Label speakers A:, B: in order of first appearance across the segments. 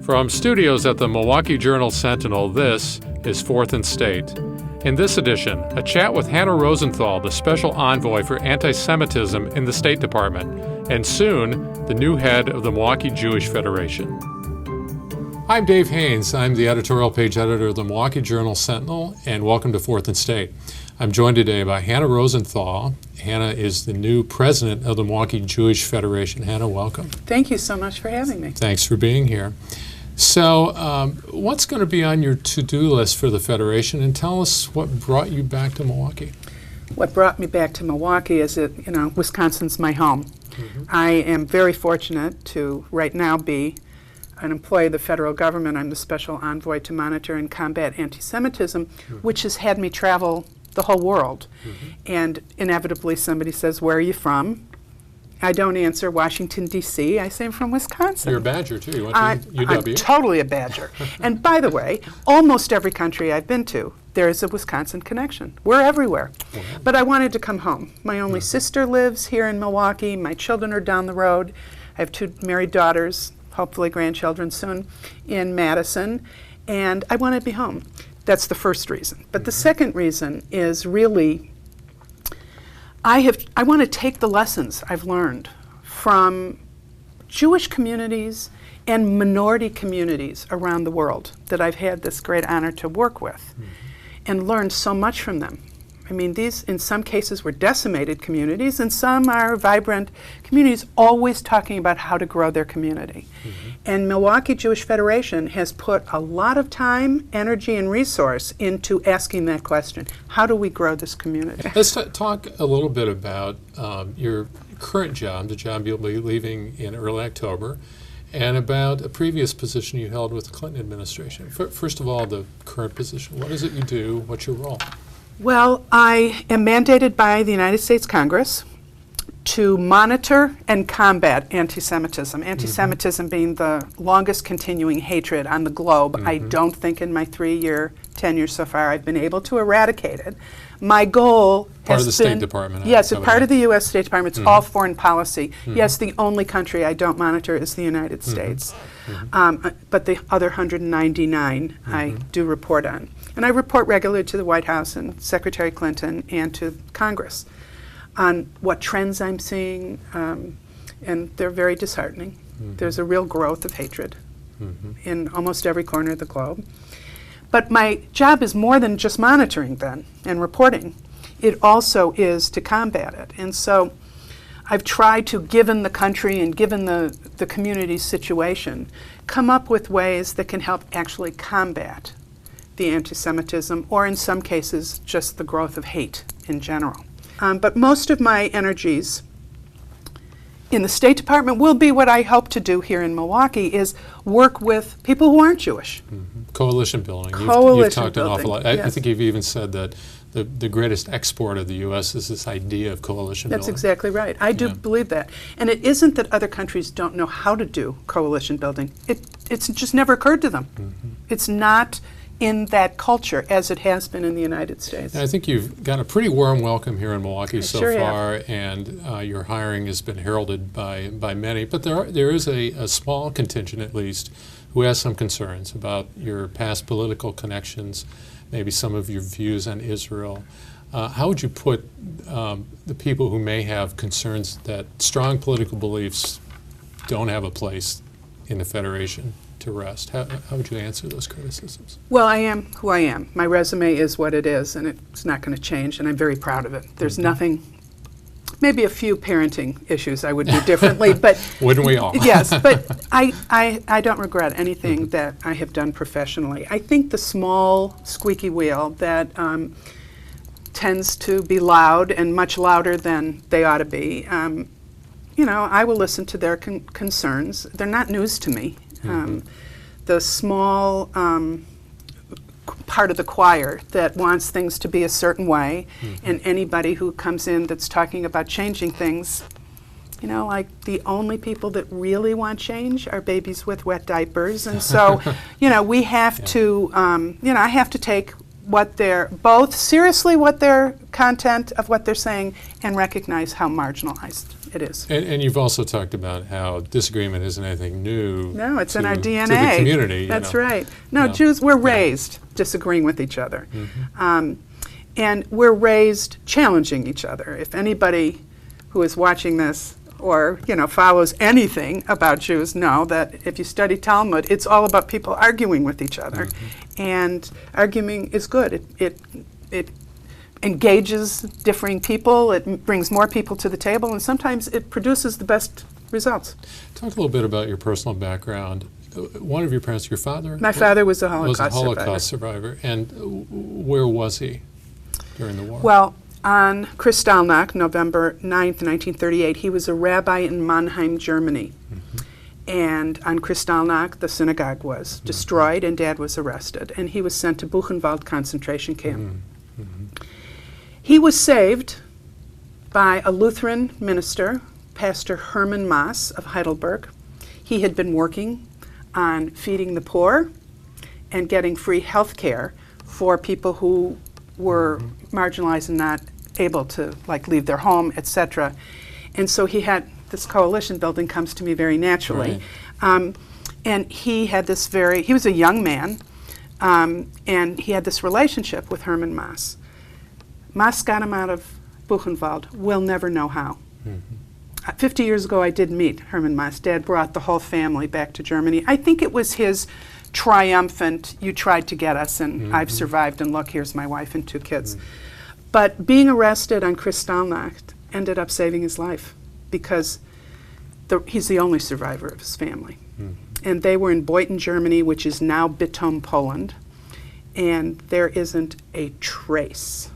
A: From studios at the Milwaukee Journal Sentinel, this is Fourth and State. In this edition, a chat with Hannah Rosenthal, the special envoy for anti-Semitism in the State Department, and soon, the new head of the Milwaukee Jewish Federation. I'm Dave Haynes. I'm the editorial page editor of the Milwaukee Journal Sentinel, and welcome to Fourth and State. I'm joined today by Hannah Rosenthal. Hannah is the new president of the Milwaukee Jewish Federation. Hannah, welcome.
B: Thank you so much for having me.
A: Thanks for being here. So, what's going to be on your to-do list for the Federation, and tell us what brought you back to Milwaukee?
B: What brought me back to Milwaukee is that, Wisconsin's my home. Mm-hmm. I am very fortunate to right now be an employee of the federal government. I'm the special envoy to monitor and combat anti-Semitism, which has had me travel the whole world. Mm-hmm. And inevitably somebody says, "Where are you from?" I don't answer Washington, D.C. I say I'm from Wisconsin.
A: You're a Badger, too. You went to UW.
B: I'm totally a Badger. And by the way, almost every country I've been to, there is a Wisconsin connection. We're everywhere. Wow. But I wanted to come home. My only sister lives here in Milwaukee. My children are down the road. I have two married daughters, hopefully grandchildren soon, in Madison. And I want to be home. That's the first reason. But the second reason is really I want to take the lessons I've learned from Jewish communities and minority communities around the world that I've had this great honor to work with and learned so much from them. I mean, these in some cases were decimated communities and some are vibrant communities always talking about how to grow their community. Mm-hmm. And Milwaukee Jewish Federation has put a lot of time, energy, and resource into asking that question. How do we grow this community?
A: Let's talk a little bit about your current job, the job you'll be leaving in early October, and about a previous position you held with the Clinton administration. First of all, the current position. What is it you do? What's your role?
B: Well, I am mandated by the United States Congress to monitor and combat anti-Semitism. Anti-Semitism being the longest continuing hatred on the globe. Mm-hmm. I don't think in my 3-year tenure so far I've been able to eradicate it. My goal
A: part
B: has
A: of the State Department.
B: Yes, it's part of the U.S. State Department. It's all foreign policy. Mm-hmm. Yes, the only country I don't monitor is the United States. Mm-hmm. But the other 199 I do report on. And I report regularly to the White House and Secretary Clinton and to Congress on what trends I'm seeing, and they're very disheartening. Mm-hmm. There's a real growth of hatred in almost every corner of the globe. But my job is more than just monitoring then and reporting. It also is to combat it. And so I've tried to, given the country and given the community's situation, come up with ways that can help actually combat the anti-Semitism, or in some cases, just the growth of hate in general. But most of my energies in the State Department will be what I hope to do here in Milwaukee, is work with people who aren't Jewish. Mm-hmm.
A: Coalition building. You've talked an awful lot. I think you've even said that the greatest export of the U.S. is this idea of coalition building.
B: That's exactly right. I do believe that. And it isn't that other countries don't know how to do coalition building. It's just never occurred to them. Mm-hmm. It's not in that culture as it has been in the United States.
A: And I think you've got a pretty warm welcome here in Milwaukee so
B: sure
A: far,
B: have.
A: And your hiring has been heralded by many. But there is a small contingent, at least, who has some concerns about your past political connections, maybe some of your views on Israel. How would you put the people who may have concerns that strong political beliefs don't have a place in the Federation to rest? How would you answer those criticisms?
B: Well, I am who I am. My resume is what it is, and it's not going to change, and I'm very proud of it. There's nothing, maybe a few parenting issues I would do differently, but
A: wouldn't we all?
B: Yes, but I don't regret anything that I have done professionally. I think the small squeaky wheel that tends to be loud and much louder than they ought to be, I will listen to their concerns. They're not news to me. The small part of the choir that wants things to be a certain way, and anybody who comes in that's talking about changing things, like the only people that really want change are babies with wet diapers. And so, we have to, I have to take what they're, both seriously what their content of what they're saying, and recognize how marginalized it is.
A: And you've also talked about how disagreement isn't anything new.
B: No, it's in our DNA.
A: To the community.
B: That's right. No, Jews, we're raised disagreeing with each other. And we're raised challenging each other. If anybody who is watching this or follows anything about Jews know that if you study Talmud, it's all about people arguing with each other. And arguing is good. It engages differing people, it brings more people to the table, and sometimes it produces the best results.
A: Talk a little bit about your personal background. One of your parents, your father?
B: My father was a Holocaust
A: survivor. And where was he during the war?
B: Well, on Kristallnacht, November 9th, 1938, he was a rabbi in Mannheim, Germany. And on Kristallnacht, the synagogue was destroyed and Dad was arrested. And he was sent to Buchenwald concentration camp. He was saved by a Lutheran minister, Pastor Hermann Maas of Heidelberg. He had been working on feeding the poor and getting free health care for people who were marginalized and not able to leave their home, etc. And so he had this coalition building comes to me very naturally. And he had he was a young man, and he had this relationship with Hermann Maas. Maas got him out of Buchenwald. We'll never know how. 50 years ago, I did meet Hermann Maas. Dad brought the whole family back to Germany. I think it was his triumphant, you tried to get us, and I've survived, and look, here's my wife and 2 kids. But being arrested on Kristallnacht ended up saving his life because he's the only survivor of his family. And they were in Beuthen, Germany, which is now Bytom, Poland, and there isn't a trace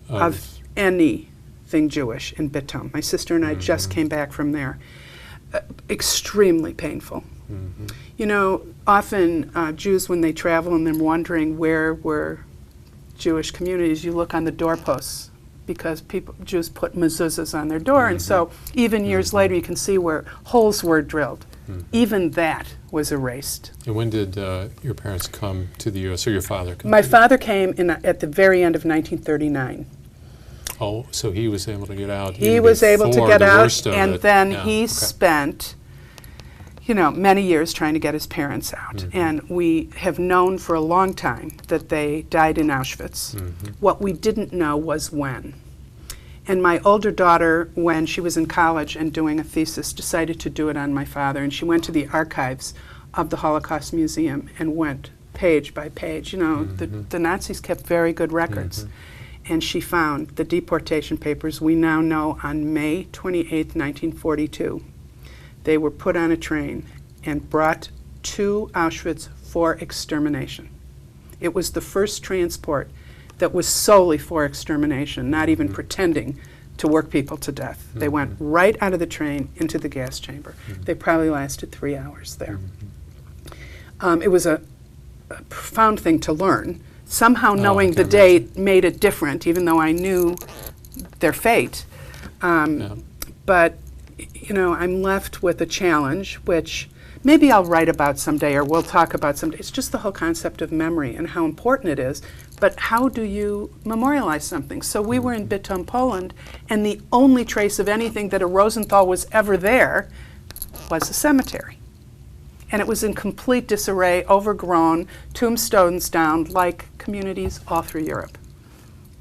B: of anything Jewish in Bytom. My sister and I just came back from there. Extremely painful. Often Jews, when they travel and they're wondering where were Jewish communities, you look on the doorposts because Jews put mezuzahs on their door, and so even years later you can see where holes were drilled. Even that was erased.
A: And when did your parents come to the U.S., or your father come?
B: My father came at the very end of 1939.
A: Oh, so he was able to get out.
B: He was able to get out, and then he spent many years trying to get his parents out. And we have known for a long time that they died in Auschwitz. What we didn't know was when. And my older daughter, when she was in college and doing a thesis, decided to do it on my father. And she went to the archives of the Holocaust Museum and went page by page. The Nazis kept very good records. And she found the deportation papers we now know on May 28th, 1942. They were put on a train and brought to Auschwitz for extermination. It was the first transport that was solely for extermination, not even pretending to work people to death. They went right out of the train into the gas chamber. They probably lasted 3 hours there. It was a profound thing to learn. Somehow knowing the date made it different, even though I knew their fate. But I'm left with a challenge, which maybe I'll write about someday or we'll talk about someday. It's just the whole concept of memory and how important it is. But how do you memorialize something? So we were in Bytom, Poland, and the only trace of anything that a Rosenthal was ever there was a cemetery. And it was in complete disarray, overgrown, tombstones down, like communities all through Europe,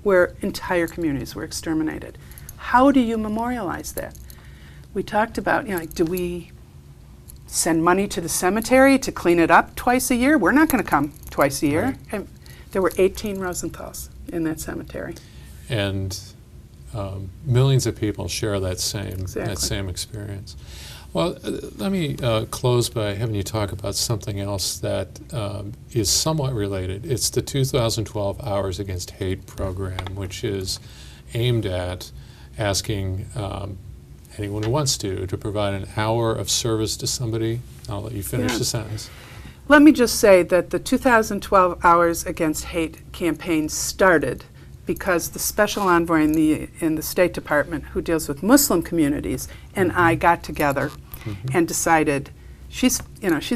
B: where entire communities were exterminated. How do you memorialize that? We talked about, do we send money to the cemetery to clean it up twice a year? We're not going to come twice a year. Right. There were 18 Rosenthals in that cemetery.
A: And millions of people share that same experience. Well, let me close by having you talk about something else that is somewhat related. It's the 2012 Hours Against Hate program, which is aimed at asking anyone who wants to provide an hour of service to somebody. I'll let you finish the sentence.
B: Let me just say that the 2012 Hours Against Hate campaign started because the special envoy in the State Department who deals with Muslim communities and I got together and decided she's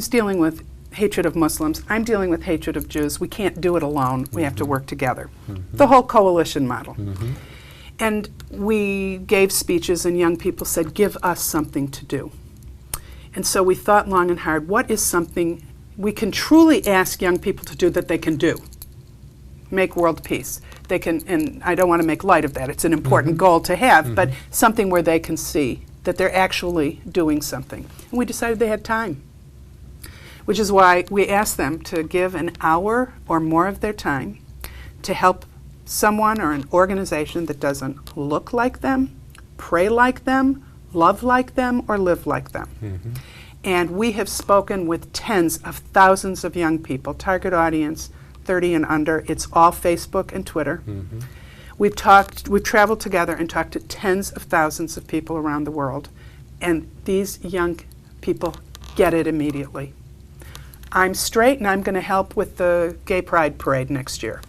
B: dealing with hatred of Muslims, I'm dealing with hatred of Jews. We can't do it alone. We have to work together. The whole coalition model. And we gave speeches and young people said, give us something to do. And so we thought long and hard, what is something we can truly ask young people to do that they can do? Make world peace. They can, and I don't want to make light of that, it's an important goal to have, but something where they can see that they're actually doing something. And we decided they had time, which is why we asked them to give an hour or more of their time to help someone or an organization that doesn't look like them, pray like them, love like them, or live like them. And we have spoken with tens of thousands of young people, target audience 30 and under. It's all Facebook and Twitter. We've traveled together and talked to tens of thousands of people around the world, and these young people get it immediately. I'm straight and I'm going to help with the Gay Pride Parade next year.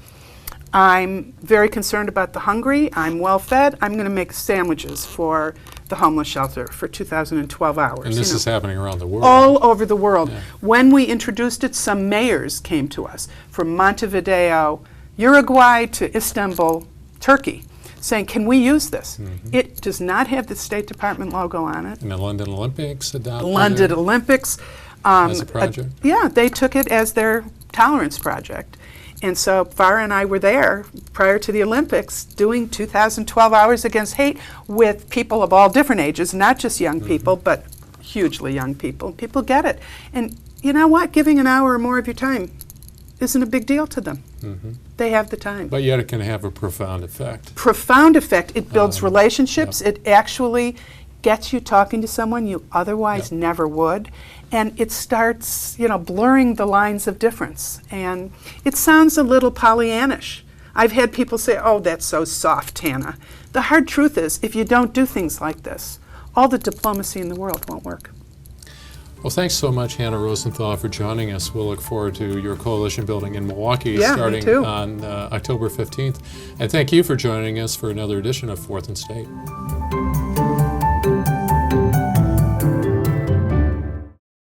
B: I'm very concerned about the hungry. I'm well fed. I'm going to make sandwiches for the homeless shelter for 2012 hours.
A: And this is happening around the world.
B: All over the world. Yeah. When we introduced it, some mayors came to us from Montevideo, Uruguay to Istanbul, Turkey, saying, can we use this? It does not have the State Department logo on it.
A: And the London Olympics adopted
B: London Olympics.
A: As a project?
B: Yeah, they took it as their tolerance project. And so Farah and I were there prior to the Olympics doing 2012 hours against hate with people of all different ages, not just young people, but hugely young people. People get it. And you know what? Giving an hour or more of your time isn't a big deal to them. They have the time.
A: But yet it can have a profound effect.
B: Profound effect. It builds relationships. It actually gets you talking to someone you otherwise never would. And it starts, blurring the lines of difference. And it sounds a little Pollyannish. I've had people say, oh, that's so soft, Hannah. The hard truth is, if you don't do things like this, all the diplomacy in the world won't work.
A: Well, thanks so much, Hannah Rosenthal, for joining us. We'll look forward to your coalition building in Milwaukee starting on October 15th. And thank you for joining us for another edition of Fourth and State.